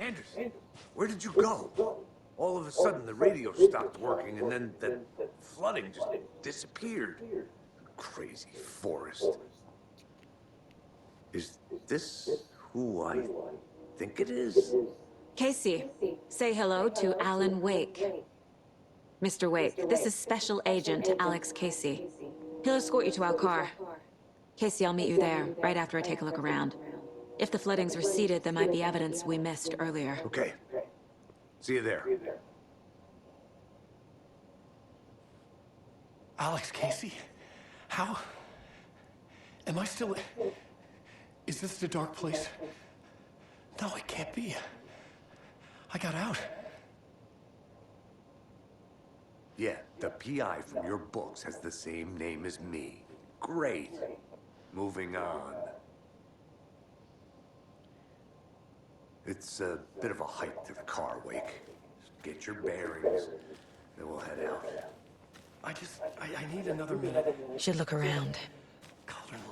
Anderson, where did you go? All of a sudden, the radio stopped working, and then the flooding just disappeared. Crazy forest. Is this who I think it is? Casey, say hello to Alan Wake. Mr. Wake, this is Special Agent Alex Casey. He'll escort you to our car. Casey, I'll meet you there, right after I take a look around. If the flooding's receded, there might be evidence we missed earlier. Okay. See you there. Alex Casey? How? Am I still... Is this the dark place? No, it can't be. I got out. Yeah, the PI from your books has the same name as me. Great. Moving on. It's a bit of a hike to the car, Wake. Just get your bearings, then we'll head out. I need another minute. Should look around.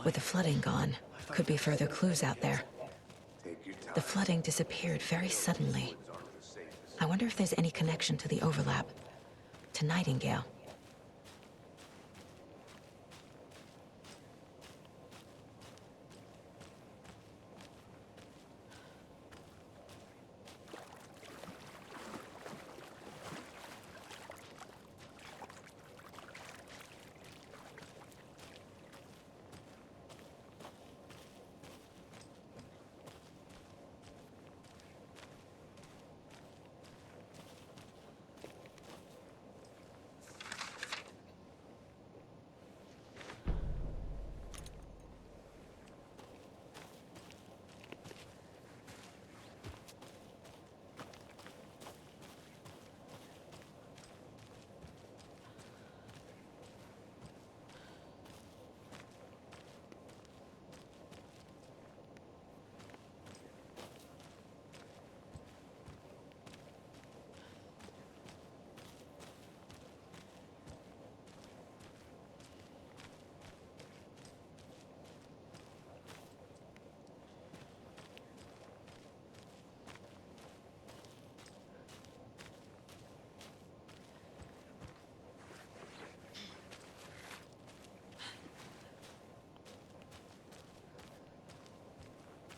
With the flooding gone, could be further clues out there. Take your time. The flooding disappeared very suddenly. I wonder if there's any connection to the overlap. To Nightingale.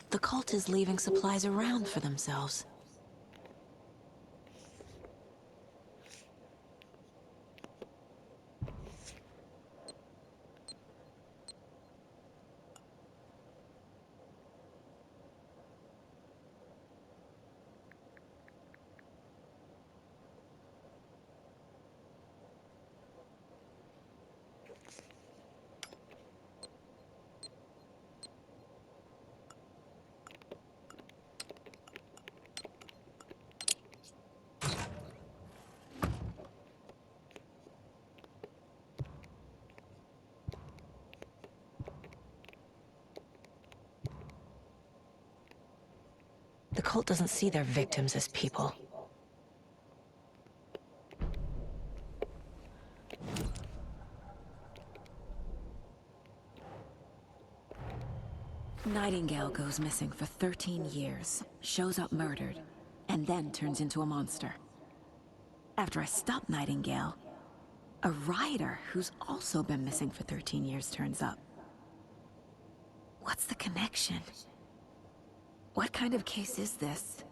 The cult is leaving supplies around for themselves. The cult doesn't see their victims as people. Nightingale goes missing for 13 years, shows up murdered, and then turns into a monster. After I stop Nightingale, a rider who's also been missing for 13 years turns up. What's the connection? What kind of case is this?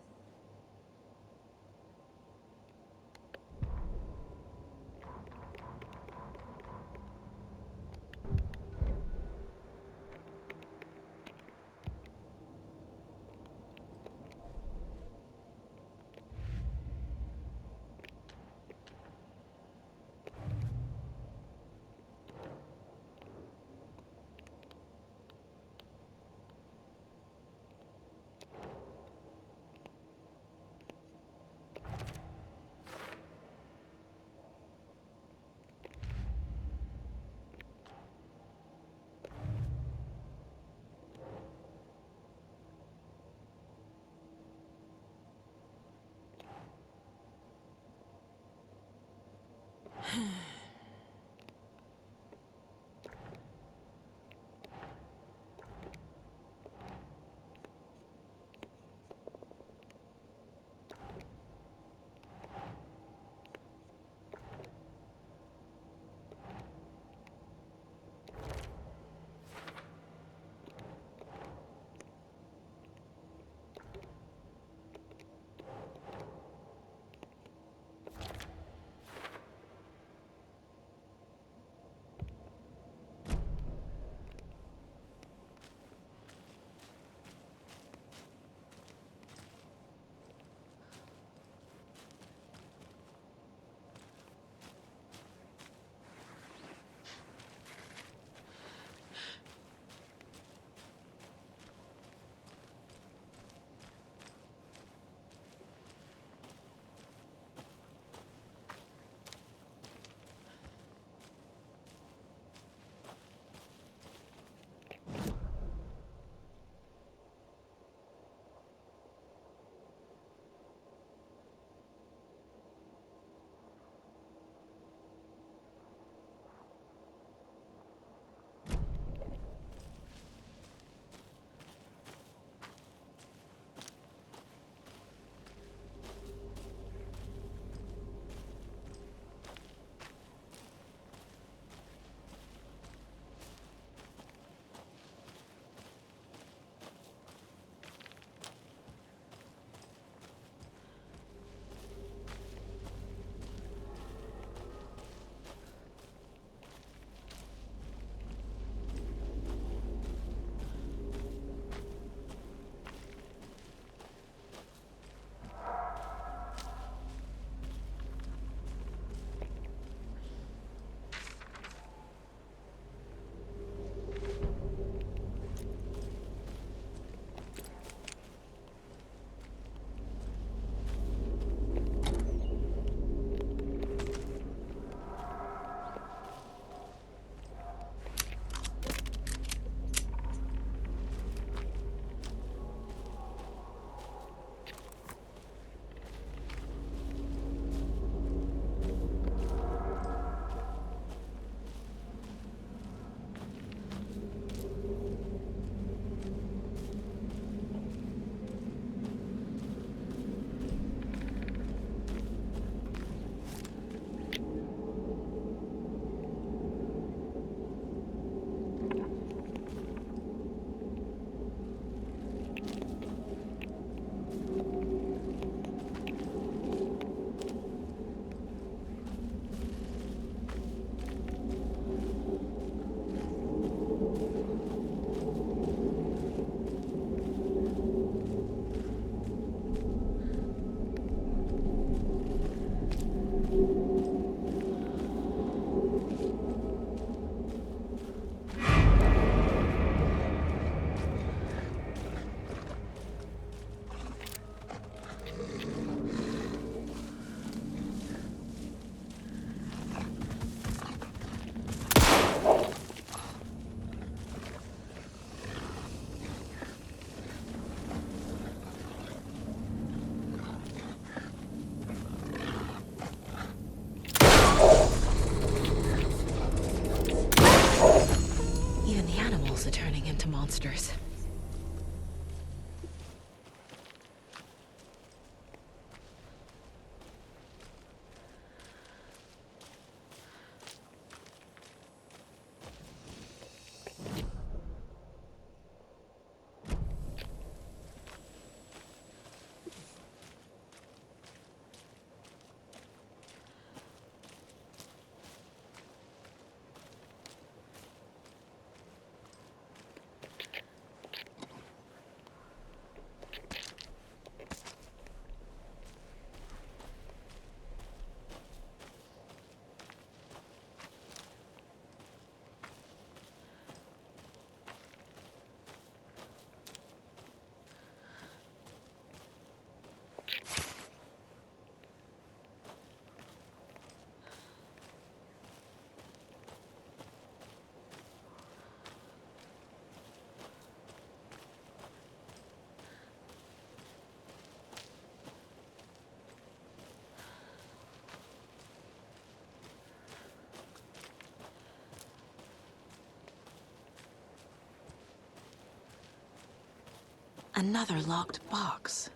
Another locked box.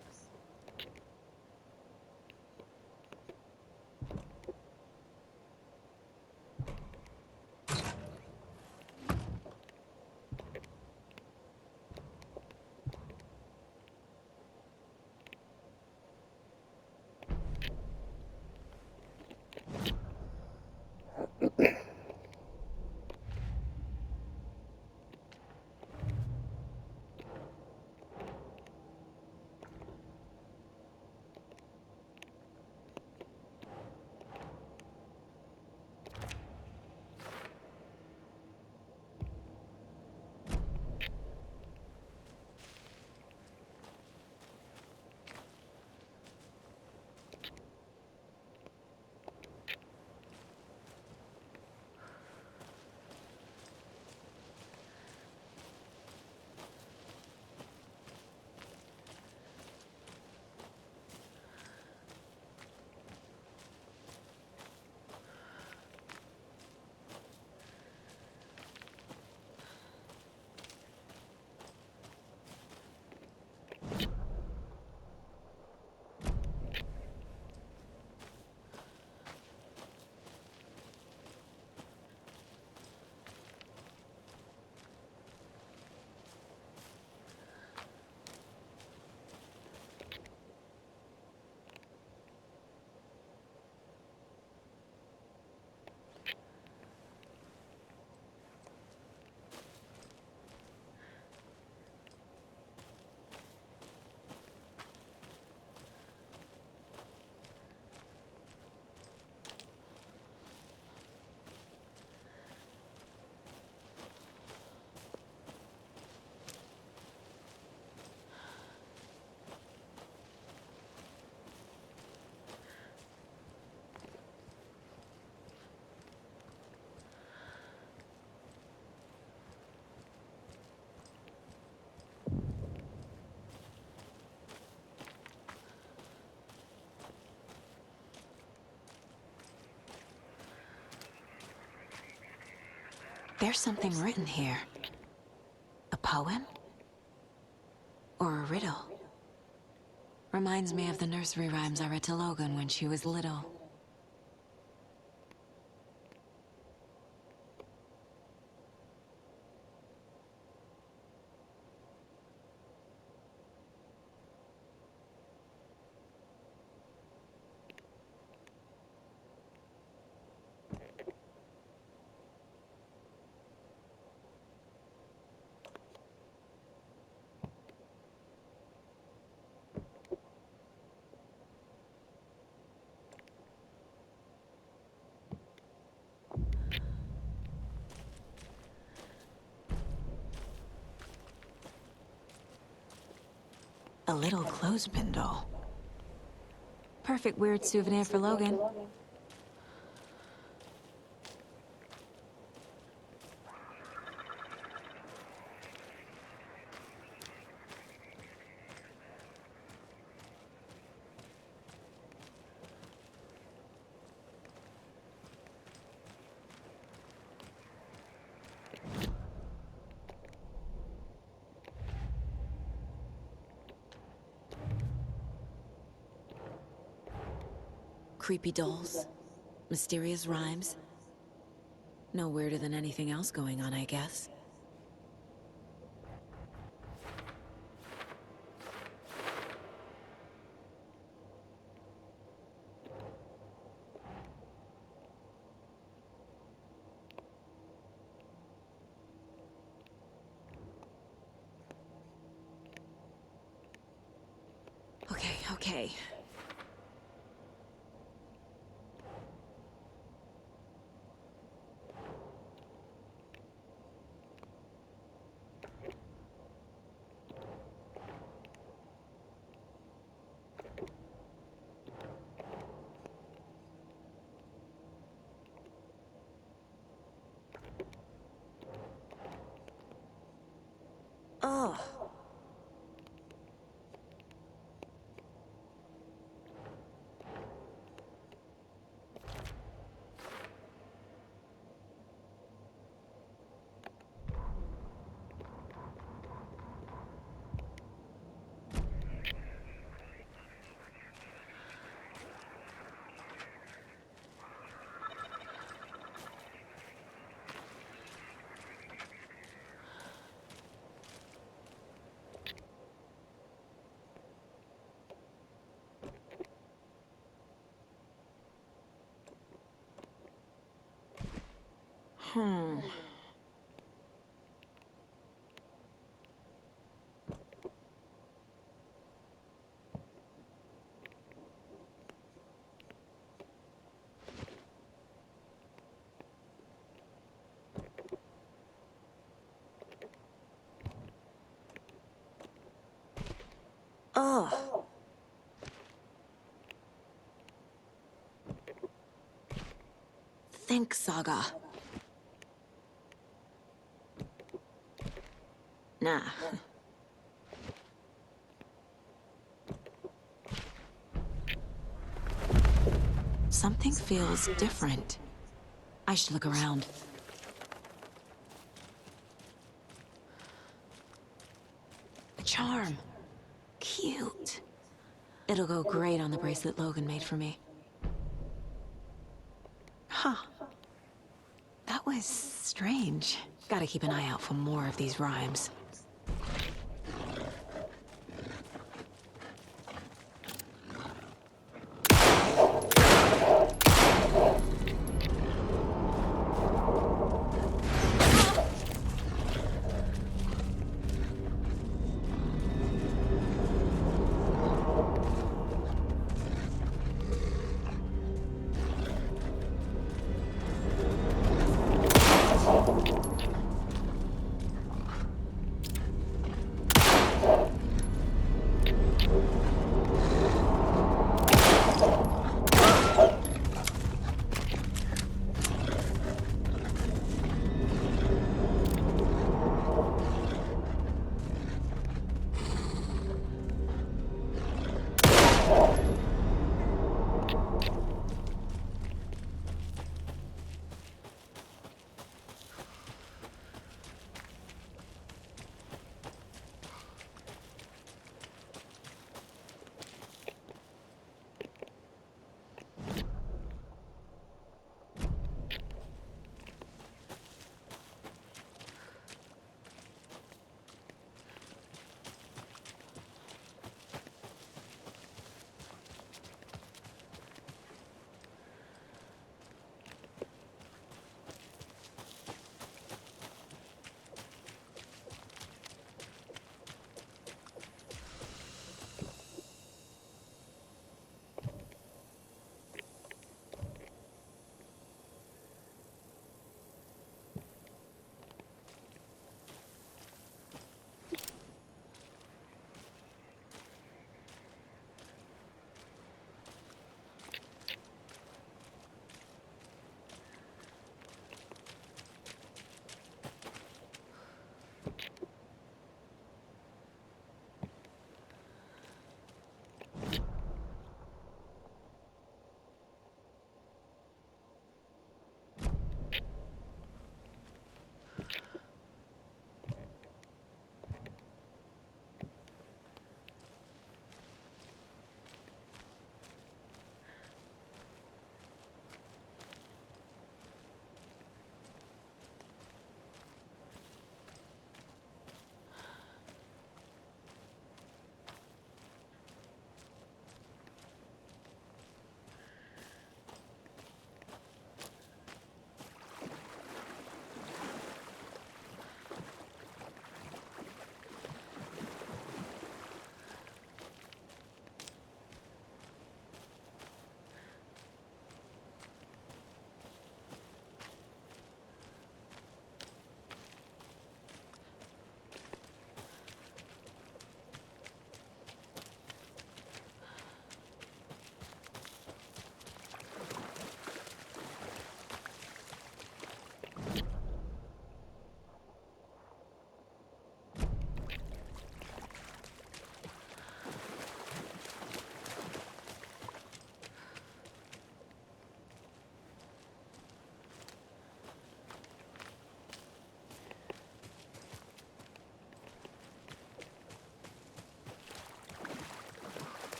There's something written here. A poem? Or a riddle? Reminds me of the nursery rhymes I read to Logan when she was little. A little clothespin doll. Perfect weird souvenir for Logan. Creepy dolls. Mysterious rhymes. No weirder than anything else going on, I guess. Okay. Oh. Oh. Think, Saga. Nah. Something feels different. I should look around. A charm. Cute. It'll go great on the bracelet Logan made for me. Huh. That was strange. Gotta keep an eye out for more of these rhymes.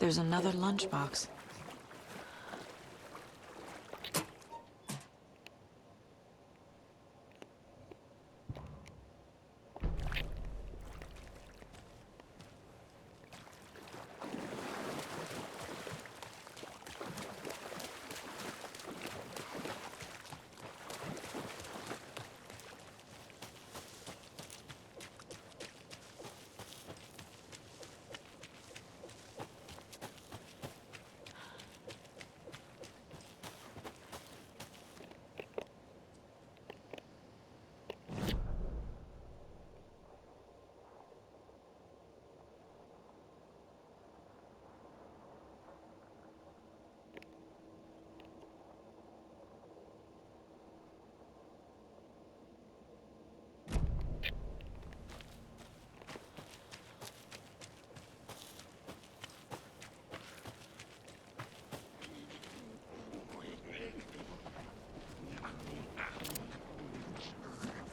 There's another lunchbox.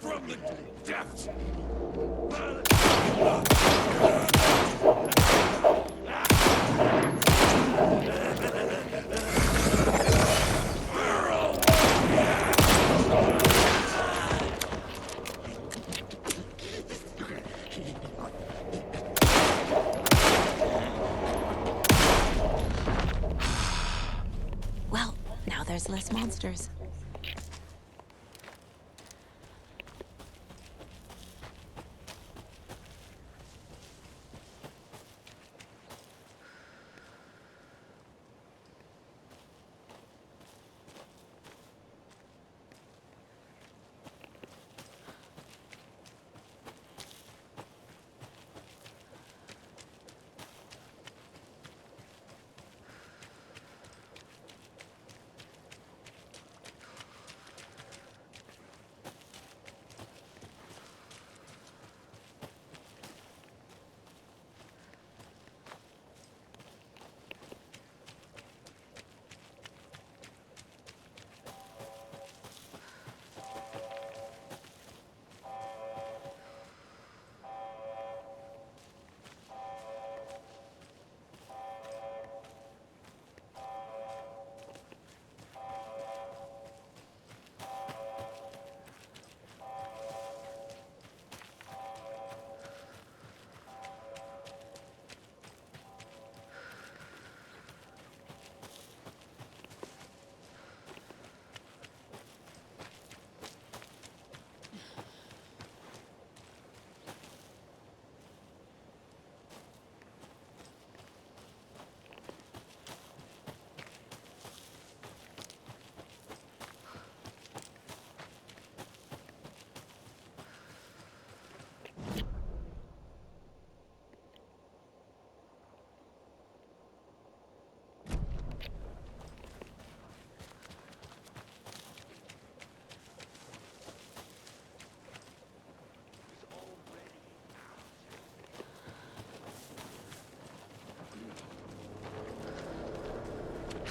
From the depths. Well, now there's less monsters.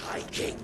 Hiking.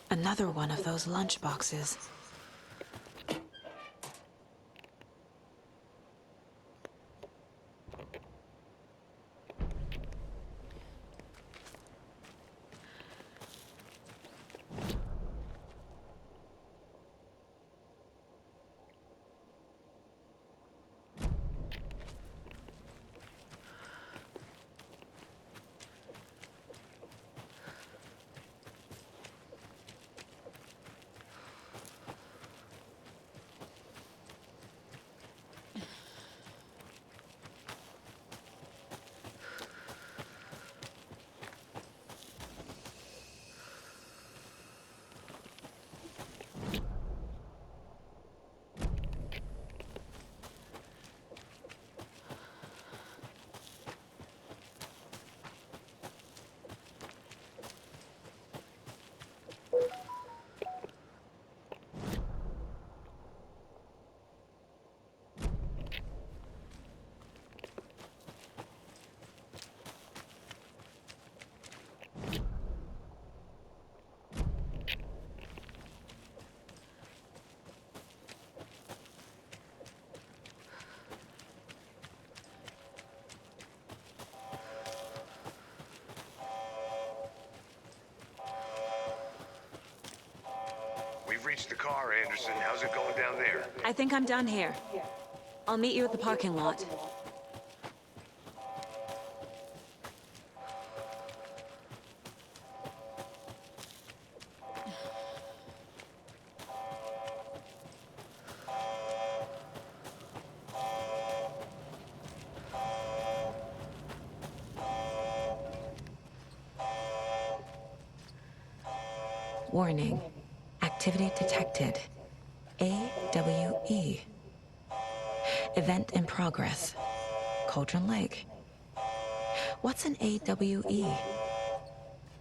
Another one of those lunch boxes. We've reached the car, Anderson. How's it going down there? I think I'm done here. I'll meet you at the parking lot. Warning. Activity detected. AWE. Event in progress. Cauldron Lake. What's an AWE?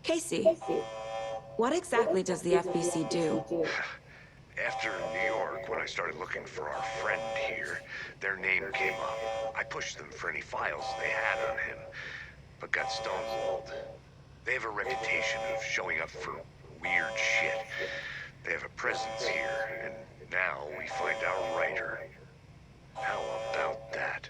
Casey, what exactly does the FBC do? After New York, when I started looking for our friend here, their name came up. I pushed them for any files they had on him, but got stonewalled. They have a reputation of showing up for weird shit. They have a presence here, and now we find our writer. How about that?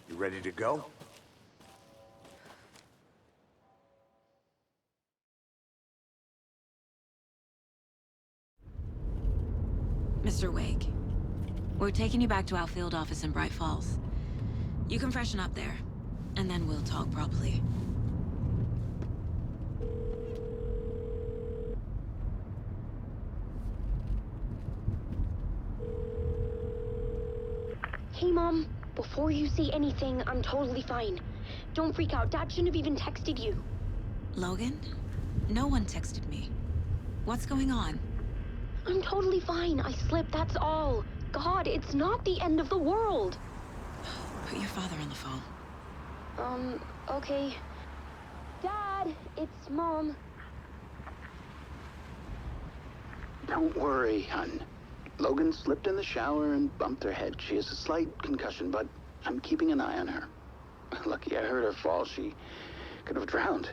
You ready to go? Mr. Wake, we're taking you back to our field office in Bright Falls. You can freshen up there, and then we'll talk properly. Hey, Mom. Before you say anything, I'm totally fine. Don't freak out. Dad shouldn't have even texted you. Logan? No one texted me. What's going on? I'm totally fine. I slipped, that's all. God, it's not the end of the world. Put your father on the phone. Okay. Dad, it's Mom. Don't worry, hon. Logan slipped in the shower and bumped her head. She has a slight concussion, but I'm keeping an eye on her. Lucky I heard her fall. She could have drowned.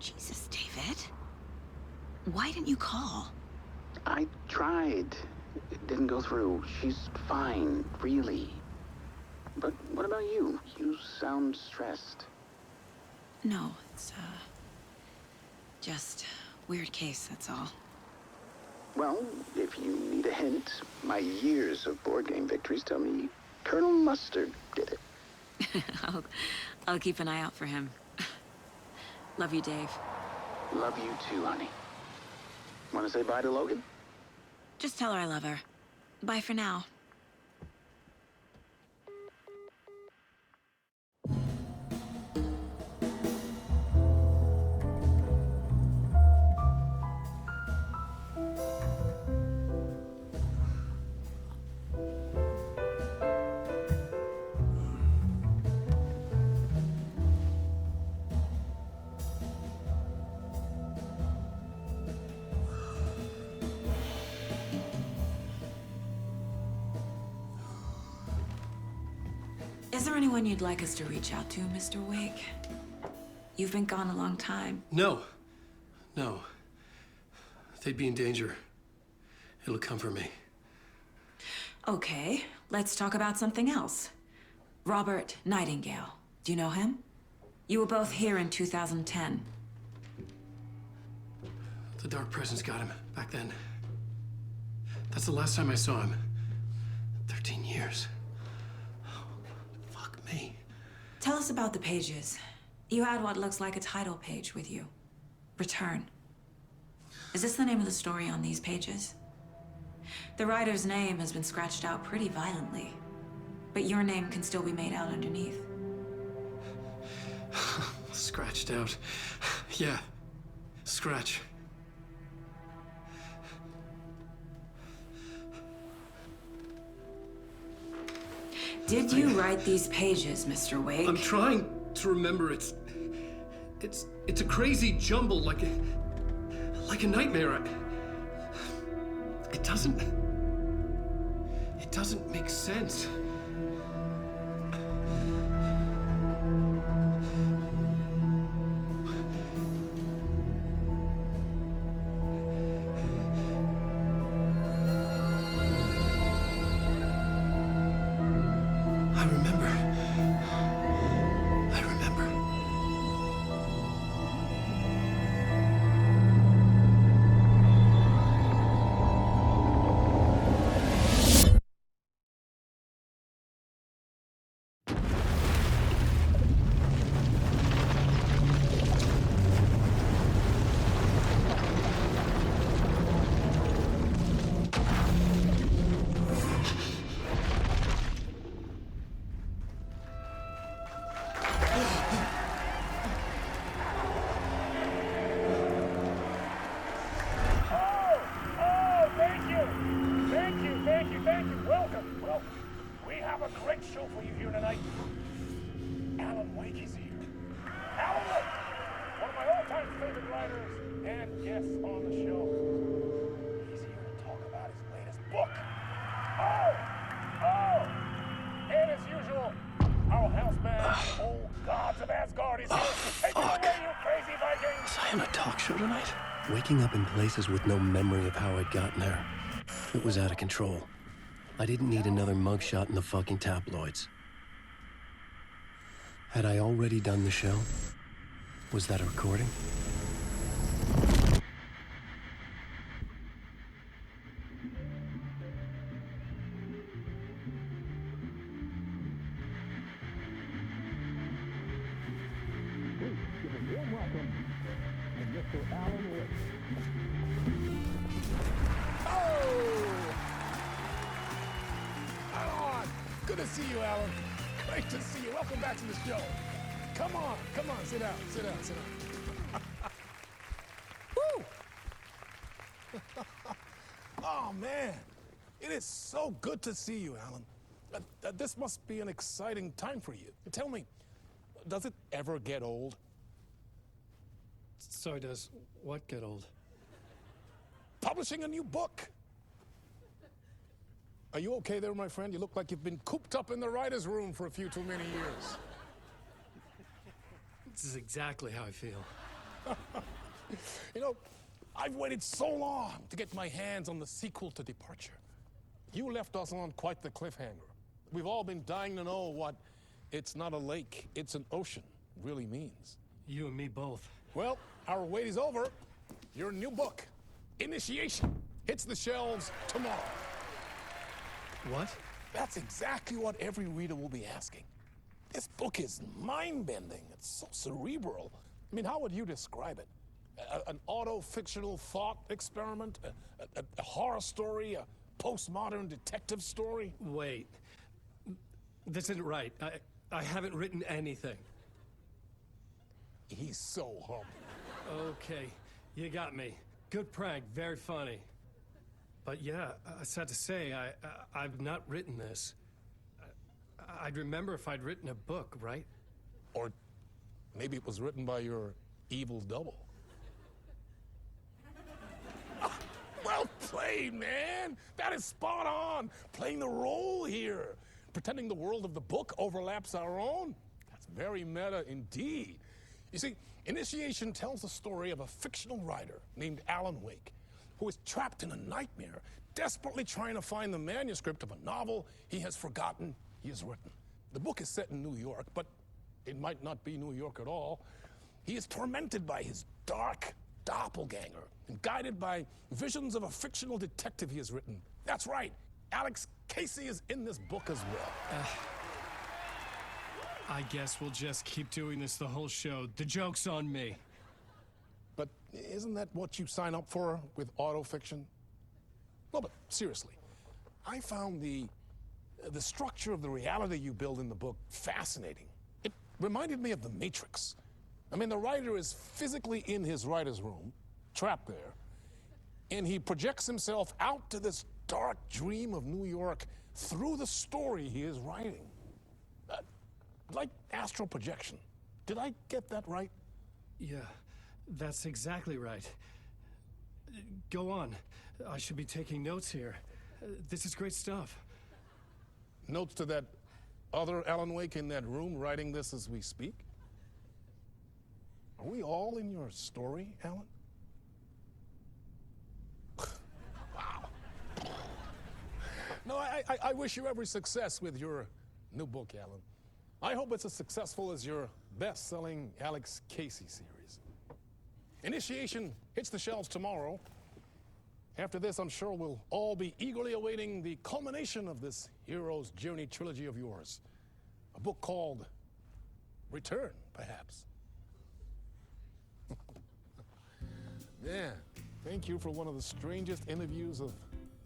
Jesus, David. Why didn't you call? I tried. It didn't go through. She's fine, really. But what about you? You sound stressed. No, it's, just weird case, that's all. Well, if you need a hint, my years of board game victories tell me Colonel Mustard did it. I'll keep an eye out for him. Love you, Dave. Love you too, honey. Want to say bye to Logan? Just tell her I love her. Bye for now. Is there anyone you'd like us to reach out to, Mr. Wake? You've been gone a long time. No. No. They'd be in danger. It'll come for me. Okay, let's talk about something else. Robert Nightingale. Do you know him? You were both here in 2010. The Dark Presence got him back then. That's the last time I saw him. 13 years. Fuck me. Tell us about the pages. You had what looks like a title page with you. Return. Is this the name of the story on these pages? The writer's name has been scratched out pretty violently, but your name can still be made out underneath. Scratched out. Yeah. Scratch. Did you write these pages, Mr. Wake? I'm trying to remember. It's a crazy jumble, like a nightmare. It doesn't make sense. I remember. Thank you. Welcome. We have a great show for you here tonight. Alan Wake is here. Alan Wake, one of my all-time favorite writers and guests on the show. He's here to talk about his latest book. And as usual, our house band, old gods of Asgard, is here. Take it away, you crazy Vikings! Was I on a talk show tonight? Waking up in places with no memory of how I'd gotten there. It was out of control. I didn't need another mugshot in the fucking tabloids. Had I already done the show? Was that a recording? Good to see you, Alan. Great to see you. Welcome back to the show. Come on, sit down. Woo! Oh, man. It is so good to see you, Alan. This must be an exciting time for you. Tell me, does it ever get old? Sorry, does what get old? Publishing a new book. Are you okay there, my friend? You look like you've been cooped up in the writer's room for a few too many years. This is exactly how I feel. You know, I've waited so long to get my hands on the sequel to Departure. You left us on quite the cliffhanger. We've all been dying to know what "it's not a lake, it's an ocean" really means. You and me both. Well, our wait is over. Your new book, Initiation, hits the shelves tomorrow. What? That's exactly what every reader will be asking. This book is mind-bending. It's so cerebral. I mean, how would you describe it? An auto-fictional thought experiment? A horror story? A postmodern detective story? Wait. This isn't right. I haven't written anything. He's so humble. Okay, you got me. Good prank, very funny. But yeah, sad to say, I've not written this. I'd remember if I'd written a book, right? Or maybe it was written by your evil double. Well played, man! That is spot on! Playing the role here. Pretending the world of the book overlaps our own. That's very meta indeed. You see, Initiation tells the story of a fictional writer named Alan Wake, who is trapped in a nightmare, desperately trying to find the manuscript of a novel he has forgotten he has written. The book is set in New York, but it might not be New York at all. He is tormented by his dark doppelganger and guided by visions of a fictional detective he has written. That's right, Alex Casey is in this book as well. I guess we'll just keep doing this the whole show. The joke's on me. But isn't that what you sign up for with autofiction? No, but seriously, I found the structure of the reality you build in the book fascinating. It reminded me of The Matrix. I mean, the writer is physically in his writer's room, trapped there, and he projects himself out to this dark dream of New York through the story he is writing. Like astral projection. Did I get that right? Yeah, that's exactly right. Go on. I should be taking notes here. This is great stuff. Notes to that other Alan Wake in that room writing this as we speak? Are we all in your story, Alan? Wow. No, I wish you every success with your new book, Alan. I hope it's as successful as your best-selling Alex Casey series. Initiation hits the shelves tomorrow. After this, I'm sure we'll all be eagerly awaiting the culmination of this hero's journey trilogy of yours. A book called Return, perhaps. Yeah, thank you for one of the strangest interviews of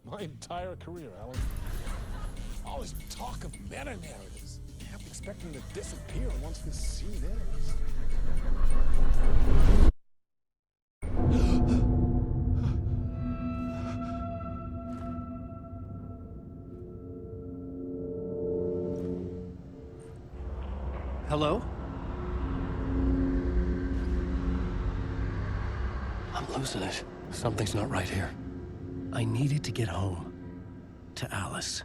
my entire career, Alan. All this talk of meta-narratives. I'm expecting to disappear once this scene ends. Hello? I'm losing it. Something's not right here. I needed to get home to Alice.